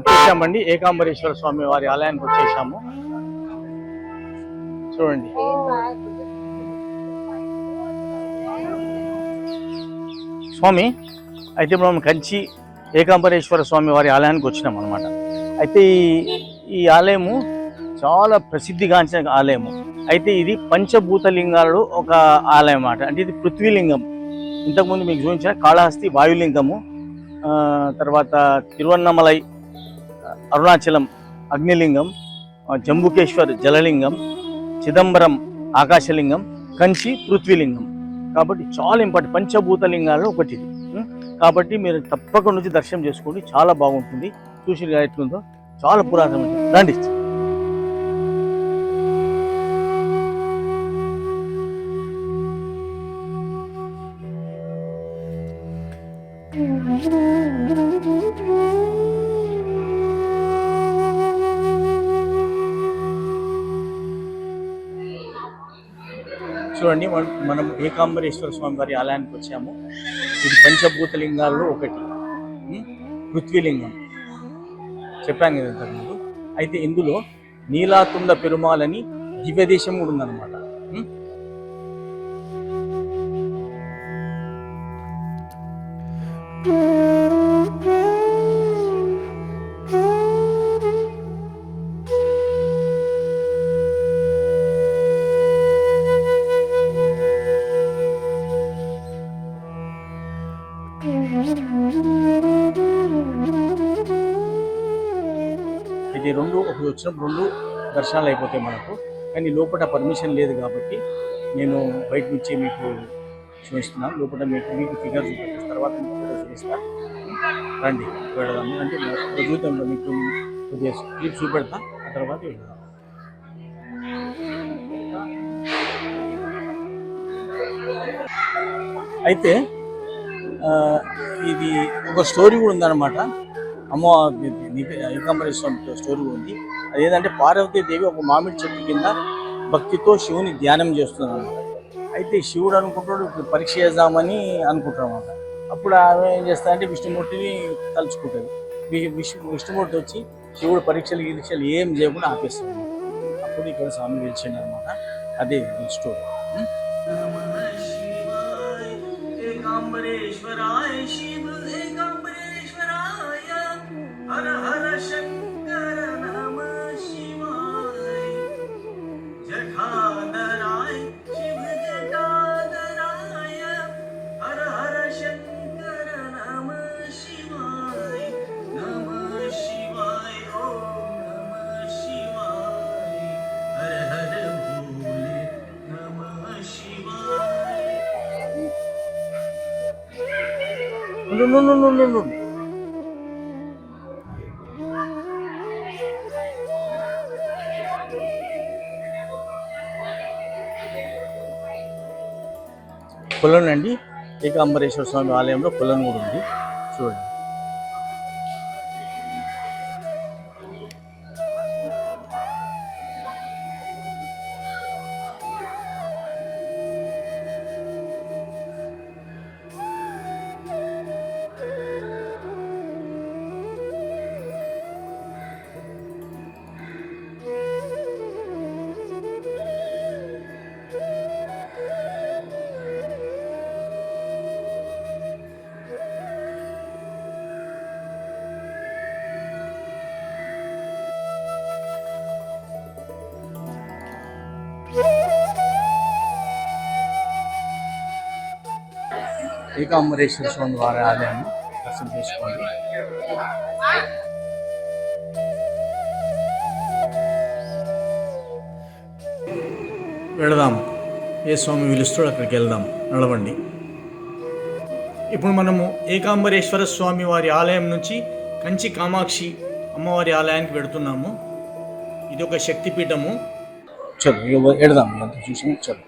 వచ్చేసామండి, ఏకాంబరేశ్వర స్వామి వారి ఆలయానికి వచ్చేసాము. చూడండి, స్వామి అయితే మనం కంచి ఏకాంబరేశ్వర స్వామి వారి ఆలయానికి వచ్చినాం అనమాట. అయితే ఈ ఆలయము చాలా ప్రసిద్ధిగాంచిన ఆలయము. అయితే ఇది పంచభూతలింగాలు ఒక ఆలయం అన్నమాట. అంటే ఇది పృథ్వీలింగం. ఇంతకుముందు మీకు చూపించిన కాళహస్తి వాయులింగము, తర్వాత తిరువన్నమలై అరుణాచలం అగ్నిలింగం, జంబుకేశ్వర్ జలలింగం, చిదంబరం ఆకాశలింగం, కంచి పృథ్వీలింగం. కాబట్టి చాలా ఇంపార్టెంట్, పంచభూతలింగాల్లో ఒకటి. కాబట్టి మీరు తప్పకుండా నుంచి దర్శనం చేసుకోండి, చాలా బాగుంటుంది. చూసి ఎట్లుందో చాలా పురాతనం. రండి. చూడండి, మనం ఏకాంబరేశ్వర స్వామి వారి ఆలయానికి వచ్చాము. ఇది పంచభూతలింగాల్లో ఒకటి, పృథ్వీలింగం చెప్పాను కదా ఇంతకుముందు. అయితే ఇందులో నీలాతుండ పెరుమాలని దివ్యదేశం కూడా ఉందన్నమాట. ఇది రెండు వచ్చినప్పుడు రెండు దర్శనాలు అయిపోతాయి మనకు. కానీ లోపల పర్మిషన్ లేదు కాబట్టి నేను బయట నుంచి మీకు చూపిస్తున్నాను. లోపల మీకు ఫిగర్ చూపిస్తాను, తర్వాత మీకు చూపిస్తాను. రండి వెళదాము. అంటే జీవితంలో మీకు కొద్దిగా క్లిప్ చూపెడతా, ఆ తర్వాత వెళ్దాం. అయితే ఇది ఒక స్టోరీ కూడా ఉందన్నమాట. ఏకాంబరేశ్వర స్టోరీ ఉంది. అదేంటంటే పార్వతీదేవి ఒక మామిడి చెట్టు కింద భక్తితో శివుని ధ్యానం చేస్తుంది అనమాట. అయితే శివుడు అనుకుంటాడు ఇప్పుడు పరీక్ష చేద్దామని అనుకుంటాడు అనమాట. అప్పుడు ఆమె ఏం చేస్తారంటే విష్ణుమూర్తిని తలుచుకుంటుంది. విష్ణుమూర్తి వచ్చి శివుడు పరీక్షలు ఏం చేయకుండా ఆపేస్తాడు. అప్పుడు ఇక్కడ స్వామి గెలిచిండు అనమాట. అదే స్టోరీ. ఏకాంబరేశ్వరాయ శివ ఏకాంబరేశ్వరాయ హర హర శంకర నమ శివాయ జటాధరాయ శివ జటాధరాయ హర హర శంకర నమ శివాయ నమ శివాయ ఓం నమ శివాయ హర హర భోలే నమ శివాయ. No. కొలను అండి, ఏకాంబరేశ్వర స్వామి ఆలయంలో కొలను కూడా ఉంది. చూడండి. ఏకాంబరేశ్వర స్వామి వారి ఆలయాన్ని దర్శనం చేసుకోండి. వెళదాం, ఏ స్వామి పిలుస్తాడో అక్కడికి వెళ్దాం. నడవండి. ఇప్పుడు మనము ఏకాంబరేశ్వర స్వామి వారి ఆలయం నుంచి కంచి కామాక్షి అమ్మవారి ఆలయానికి వెళుతున్నాము. ఇది ఒక శక్తిపీఠము. చలో వెళదాం, అంత చూసి చలో.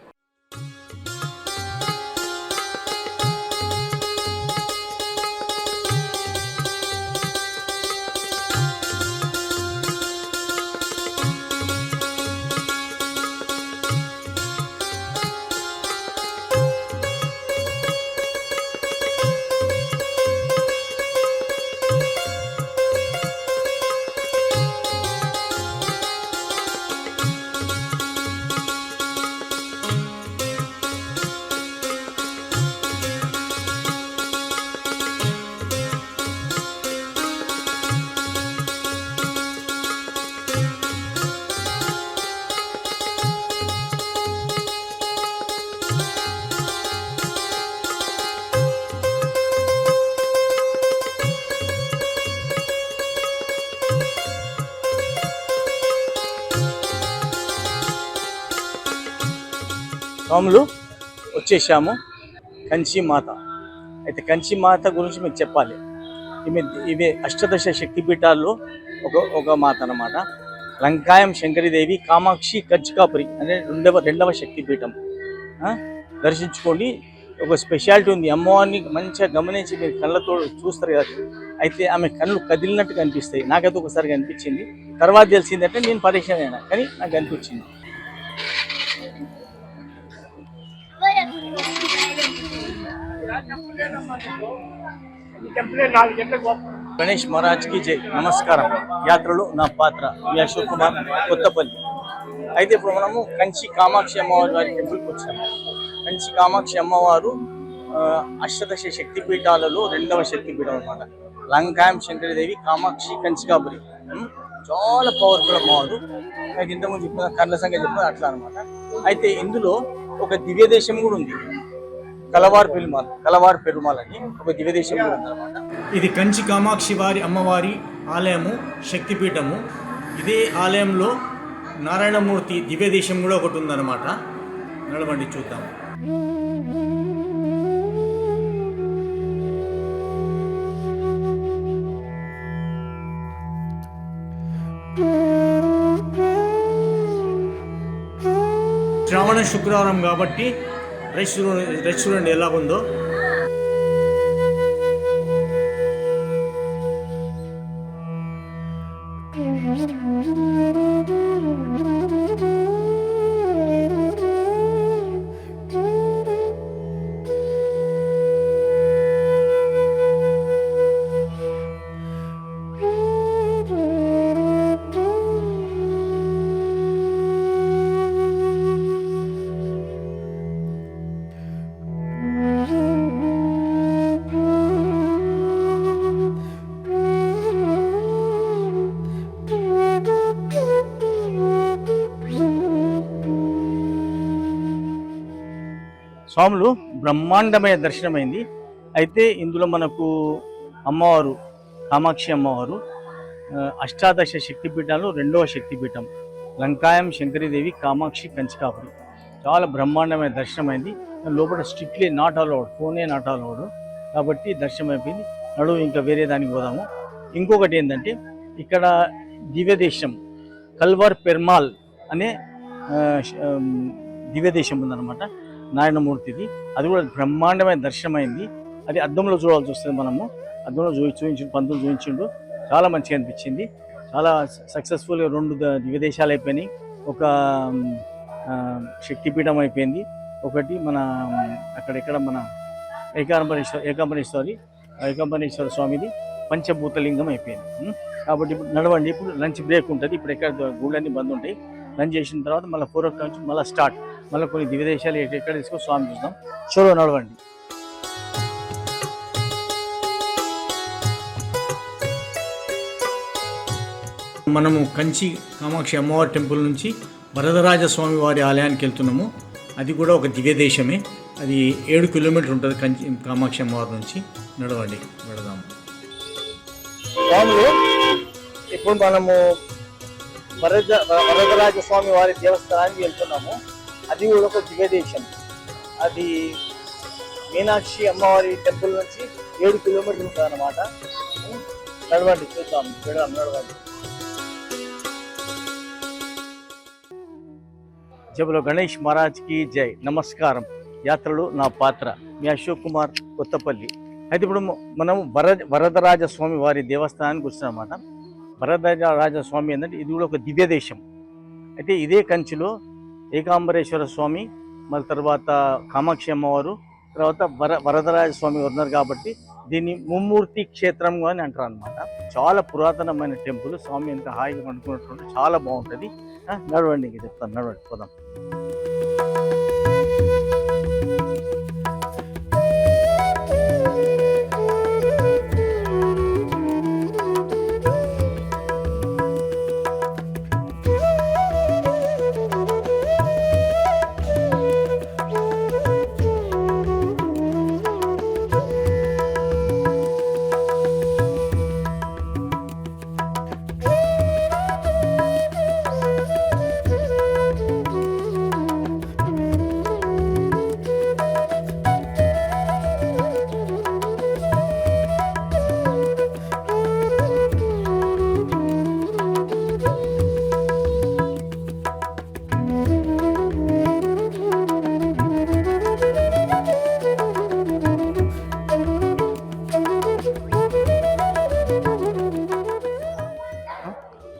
స్వాములు వచ్చేసాము. కంచి మాత. అయితే కంచి మాత గురించి మీకు చెప్పాలి. ఇవి అష్టదశ శక్తిపీఠాల్లో ఒక మాత అన్నమాట. లంకాయం శంకరీదేవి, కామాక్షి కంచికాపురి అనే రెండవ శక్తిపీఠం. దర్శించుకోండి. ఒక స్పెషాలిటీ ఉంది. అమ్మవారిని మంచిగా గమనించి మీరు కళ్ళతో చూస్తారు కదా. అయితే ఆమె కళ్ళు కదిలినట్టు కనిపిస్తాయి. నాకైతే ఒకసారి కనిపించింది. తర్వాత తెలిసిందంటే నేను పరీక్ష అయినా, కానీ నాకు కనిపించింది. గణేష్ మహారాజ్కి జై. నమస్కారం. యాత్రలో నా పాత్ర మీ అశోక్ కుమార్, కొత్తపల్లి. అయితే ఇప్పుడు మనము కంచి కామాక్షి అమ్మవారి వారి టెంపుల్కి వచ్చాము. కంచి కామాక్షి అమ్మవారు అష్టదశ శక్తిపీఠాలలో రెండవ శక్తిపీఠం అన్నమాట. లంకాయం శంకరీదేవి, కామాక్షి కంచికాపురి. చాలా పవర్ఫుల్ అమ్మవారు. నాకు ఇంతకుముందు చెప్పిన కళ్ళ సంఖ్య చెప్పిన అట్లా అనమాట. అయితే ఇందులో ఒక దివ్య దేశం కూడా ఉంది. కలవార్ పెరుమాల్ అని ఒక దివ్య దేశం కూడా ఉంది అనమాట. ఇది కంచి కామాక్షి వారి అమ్మవారి ఆలయము, శక్తిపీఠము. ఇదే ఆలయంలో నారాయణమూర్తి దివ్య దేశం కూడా ఒకటి ఉందన్నమాట. నడవండి చూద్దాం. శ్రావణ శుక్రవారం కాబట్టి రెస్టారెంట్ ఎలా ఉందో. స్వాములు బ్రహ్మాండమైన దర్శనమైంది. అయితే ఇందులో మనకు అమ్మవారు కామాక్షి అమ్మవారు అష్టాదశ శక్తిపీఠాలు రెండవ శక్తిపీఠం. లంకాయం శంకరీదేవి, కామాక్షి కంచికాపురి. చాలా బ్రహ్మాండమైన దర్శనమైంది. లోపల స్ట్రిక్ట్లీ నాట్ అలౌడ్, ఫోనే నాట్ అలౌడ్ కాబట్టి దర్శనం అయిపోయింది. నడువు ఇంకా వేరే దానికి పోదాము. ఇంకొకటి ఏంటంటే ఇక్కడ దివ్యదేశం కల్వార్ పెరుమాల్ అనే దివ్యదేశం ఉందన్నమాట, నారాయణమూర్తిది. అది కూడా బ్రహ్మాండమైన దర్శనమైంది. అది అద్దంలో చూడాల్సి వస్తుంది. మనము అద్దంలో చూపించిండు, పంతులు చూపించిండు. చాలా మంచిగా అనిపించింది. చాలా సక్సెస్ఫుల్గా 2 దివ్యదేశాలు అయిపోయినాయి. ఒక శక్తిపీఠం అయిపోయింది. ఒకటి మన అక్కడెక్కడ మన ఏకాంబరేశ్వర స్వామిది పంచభూతలింగం అయిపోయింది. కాబట్టి ఇప్పుడు నడవండి. ఇప్పుడు లంచ్ బ్రేక్ ఉంటుంది. ఇప్పుడు ఎక్కడ గుళ్ళన్నీ బంద్ ఉంటాయి. లంచ్ చేసిన తర్వాత మళ్ళీ 4 o'clock నుంచి మళ్ళీ స్టార్ట్. మళ్ళీ కొన్ని దివ్యదేశాలు ఎక్కడ తీసుకొని స్వామి చూద్దాం. చలో నడవండి. మనము కంచి కామాక్షి అమ్మవారి టెంపుల్ నుంచి వరదరాజ స్వామి వారి ఆలయానికి వెళ్తున్నాము. అది కూడా ఒక దివ్యదేశమే. అది 7 కిలోమీటర్లు ఉంటుంది కంచి కామాక్షి అమ్మవారి నుంచి. నడవండి, వెళదాము. ఇప్పుడు మనము వరదరాజ స్వామి వారి దేవస్థానానికి వెళ్తున్నాము. అది కూడా ఒక దివ్యదేశం. అది మీనాక్షి అమ్మవారి టెంపుల్ నుంచి 7 కిలోమీటర్లు ఉంటుంది అన్నమాట. నడవండి, చూద్దాం, నడవండి. జబలో గణేష్ మహారాజ్కి జై. నమస్కారం. యాత్రలో నా పాత్ర మీ అశోక్ కుమార్, కొత్తపల్లి. అయితే ఇప్పుడు మనం వరదరాజ స్వామి వారి దేవస్థానానికి వచ్చినమాట. వరదరాజ స్వామి ఏంటంటే ఇది కూడా ఒక దివ్యదేశం. అయితే ఇదే కంచిలో ఏకాంబరేశ్వర స్వామి, మళ్ళీ తర్వాత కామాక్షి అమ్మవారు, తర్వాత వరదరాజ స్వామి ఉన్నారు. కాబట్టి దీన్ని ముమ్మూర్తి క్షేత్రం అని అంటారు అనమాట. చాలా పురాతనమైన టెంపుల్. స్వామి ఎంత హాయిగా పండుకున్నట్టు చాలా బాగుంటుంది. నడవండి, ఇంక చెప్తాను, నడవండి, పోదాం.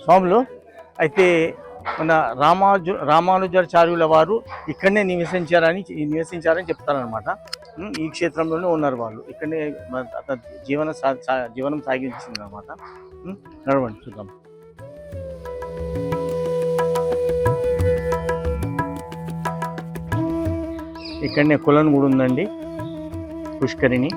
స్వాములు అయితే మన రామానుజాచార్యుల వారు ఇక్కడనే నివసించారని చెప్తారనమాట. ఈ క్షేత్రంలోనే ఉన్నారు వాళ్ళు, ఇక్కడనే జీవనం సాగించింది అనమాట. నడవండి చూద్దాం. ఇక్కడనే కొలను కూడా ఉందండి, పుష్కరిణి.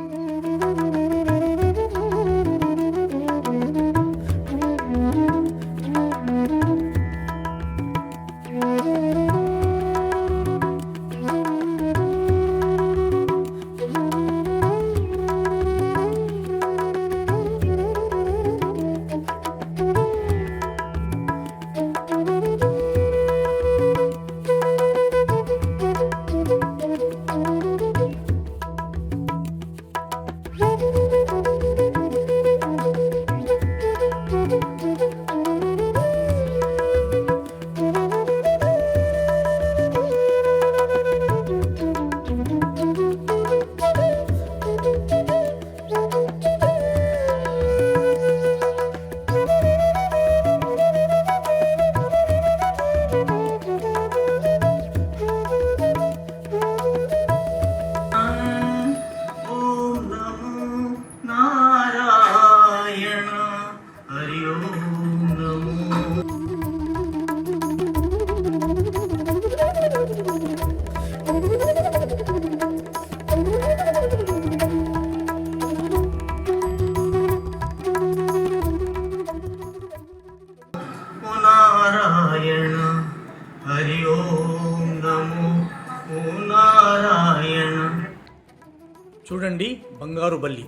చూడండి బంగారు బల్లి.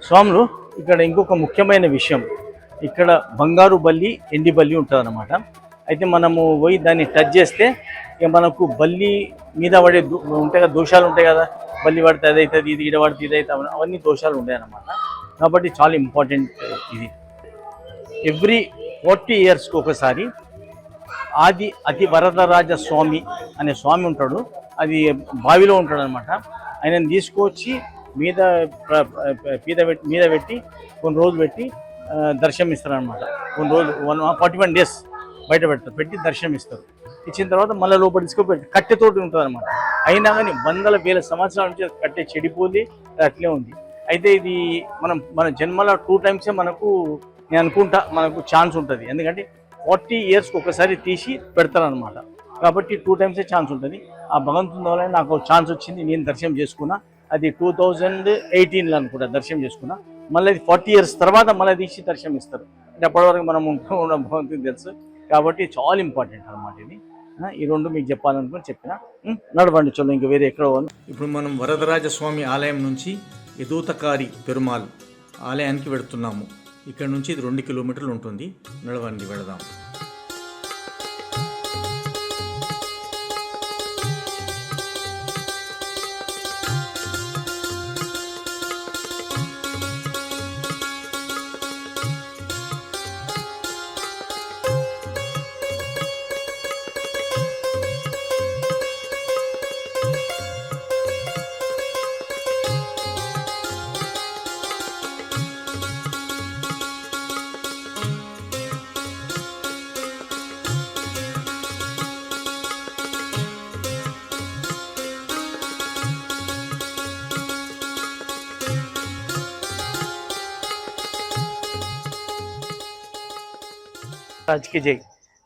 స్వాములు ఇక్కడ ఇంకొక ముఖ్యమైన విషయం, ఇక్కడ బంగారు బల్లి ఎండి బల్లి ఉంటుంది అన్నమాట. అయితే మనము పోయి దాన్ని టచ్ చేస్తే ఇక మనకు బల్లి మీద పడే ఉంటాయి కదా, దోషాలు ఉంటాయి కదా, బల్లి పడితే అదైతుంది, ఇది ఈడ పడితే ఇదైతే, అవన్నీ దోషాలు ఉంటాయి అన్నమాట. కాబట్టి చాలా ఇంపార్టెంట్ ఇది. ఎవ్రీ 40 yearsకి ఒకసారి అతి వరదరాజ స్వామి అనే స్వామి ఉంటాడు, అది బావిలో ఉంటాడు అనమాట. ఆయనను తీసుకొచ్చి మీద పెట్టి కొన్ని రోజులు పెట్టి దర్శనం ఇస్తారు అనమాట. కొన్ని రోజులు 41 days బయట పెట్టి దర్శనం ఇస్తారు. ఇచ్చిన తర్వాత మళ్ళీ లోపల తీసుకుపెట్టి కట్టెతోటి ఉంటుంది అనమాట. అయినా కానీ వందల వేల సంవత్సరాల నుంచి కట్టె చెడిపోయి అట్లే ఉంది. అయితే ఇది మన జన్మలో 2 times మనకు, నేను అనుకుంటా, మనకు ఛాన్స్ ఉంటుంది. ఎందుకంటే 40 yearsకి ఒకసారి తీసి పెడతారనమాట. కాబట్టి 2 times ఛాన్స్ ఉంటుంది. ఆ భగవంతుని వల్ల నాకు ఛాన్స్ వచ్చింది, నేను దర్శనం చేసుకున్నా. అది 2018లో అనుకుంటా దర్శనం చేసుకున్నా. మళ్ళీ 40 years తర్వాత మళ్ళీ తీసి దర్శనం ఇస్తారు. అంటే అప్పటివరకు మనం ఉన్న భగవంతునికి తెలుసు. కాబట్టి చాలా ఇంపార్టెంట్ అనమాట ఇది. ఈ రెండు మీకు చెప్పాలనుకుని చెప్పిన. నడవండి చలో, ఇంకా వేరే ఎక్కడ. ఇప్పుడు మనం వరదరాజ స్వామి ఆలయం నుంచి యదూతకారి పెరుమాల్ ఆలయానికి వెళుతున్నాము. ఇక్కడ నుంచి ఇది 2 kilometers ఉంటుంది. నడవండి, వెళదాం. రాజ్కి జై.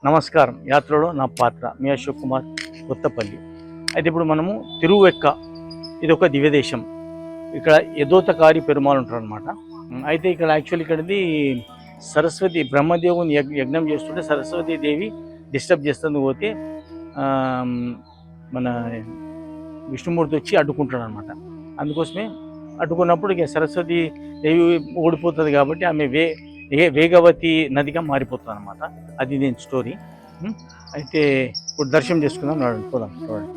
నమస్కారం. యాత్రలో నా పాత్ర మీ అశోక్ కుమార్, కొత్తపల్లి. అయితే ఇప్పుడు మనము తిరువెక్క, ఇది ఒక దివ్యదేశం. ఇక్కడ యదోతకారి పెరుమాళ్ ఉంటారు అనమాట. అయితే ఇక్కడ యాక్చువల్లీ ఇక్కడది సరస్వతి, బ్రహ్మదేవుని యజ్ఞం చేస్తుంటే సరస్వతీదేవి డిస్టర్బ్ చేస్తుంది పోతే మన విష్ణుమూర్తి వచ్చి అడ్డుకుంటాడు అనమాట. అందుకోసమే అడ్డుకున్నప్పుడు ఇక సరస్వతి దేవి ఓడిపోతుంది కాబట్టి ఆమె వేగవతి నదిగా మారిపోతుంది అనమాట. అది దీని స్టోరీ. అయితే ఇప్పుడు దర్శనం చేసుకుందాం, నడండి పోదాం చూడండి.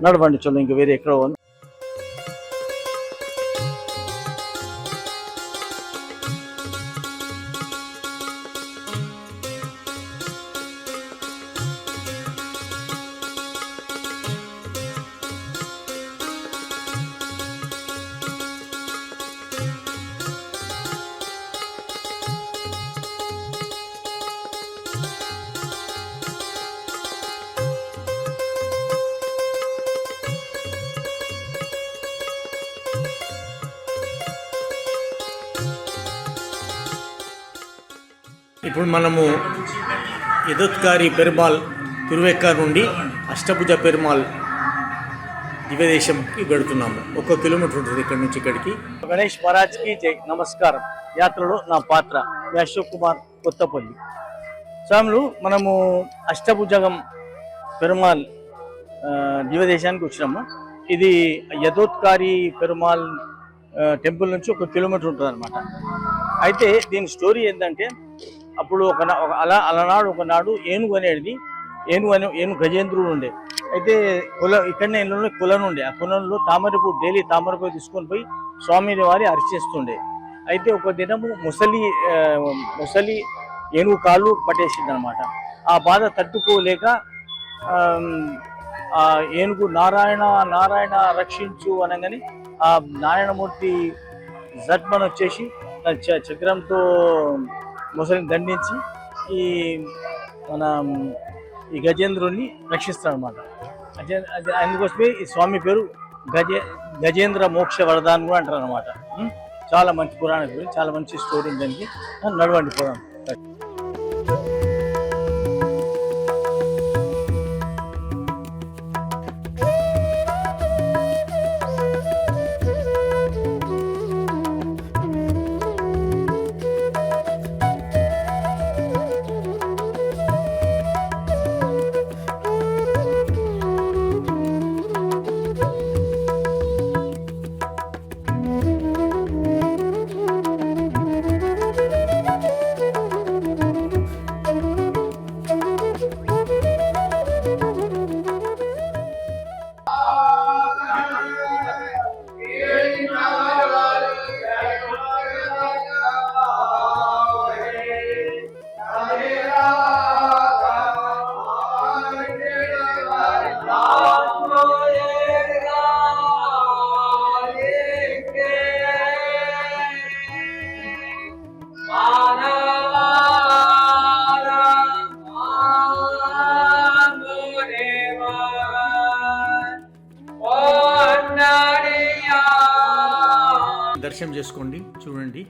నడవండి చలో, ఇంక వేరే ఎక్కడ ఉంది. ఇప్పుడు మనము ఎదొత్కారి పెరుమాల్ తిరువెక్కార్ నుండి అష్టభుజ పెరుమాల్ దివ్యదేశంకి వెళుతున్నాము. 1 కిలోమీటర్ ఉంటుంది ఇక్కడ నుంచి ఇక్కడికి. గణేష్ మహారాజ్కి జై. నమస్కారం. యాత్రలో నా పాత్ర అశోక్ కుమార్, కొత్తపల్లి. స్వాములు, మనము అష్టభుజగం పెరుమాల్ దివ్యదేశానికి వచ్చినాము. ఇది యదోత్కారి పెరుమాల్ టెంపుల్ నుంచి 1 కిలోమీటర్ ఉంటుంది అనమాట. అయితే దీని స్టోరీ ఏంటంటే, అప్పుడు అలనాడు ఒకనాడు ఏనుగు అనేది ఏనుగు గజేంద్రుడు ఉండే. అయితే ఇక్కడనే కులం ఉండే. ఆ కులంలో డైలీ తామరపూ తీసుకొని పోయి స్వామిని వారి అర్చిస్తుండే. అయితే ఒక దినము ముసలి ఏనుగు కాళ్ళు పట్టేసింది అనమాట. ఆ బాధ తట్టుకోలేక ఆ ఏనుగు నారాయణ నారాయణ రక్షించు అనగానే ఆ నారాయణమూర్తి జట్మన్ వచ్చేసి చక్రంతో ముసలిని దండించి ఈ గజేంద్రుని రక్షిస్తాడనమాట. అందుకోసమే ఈ స్వామి పేరు గజేంద్ర మోక్ష వరదాన్ కూడా అంటారు అనమాట. చాలా మంచి పురాణ గురించి, చాలా మంచి స్టోరీ దానికి. నడవండి పోదాం. దర్శనం చేసుకోండి, చూడండి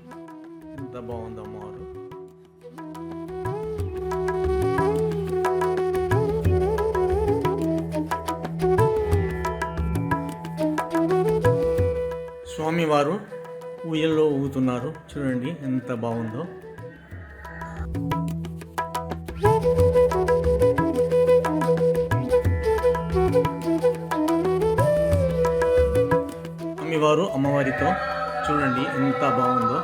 ఎంత బాగుందో అమ్మవారు. స్వామివారు ఊయల్లో ఊగుతున్నారు, చూడండి ఎంత బాగుందో. అమ్మవారితో చూడండి ఎంత బాగుందో.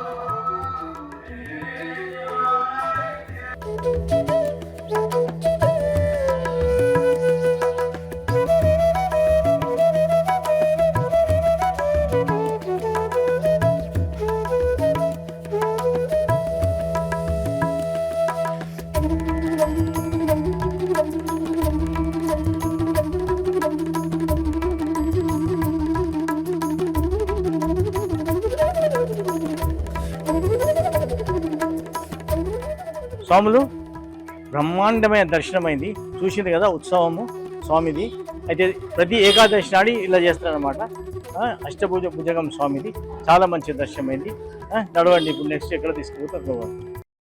స్వాములు బ్రహ్మాండమైన దర్శనమైంది, చూసింది కదా ఉత్సవము స్వామిది. అయితే ప్రతి ఏకాదశి నాడి ఇలా చేస్తారనమాట. అష్టభుజం స్వామిది చాలా మంచి దర్శనమైంది. నడవండి, ఇప్పుడు నెక్స్ట్ ఎక్కడ తీసుకుపోతారు.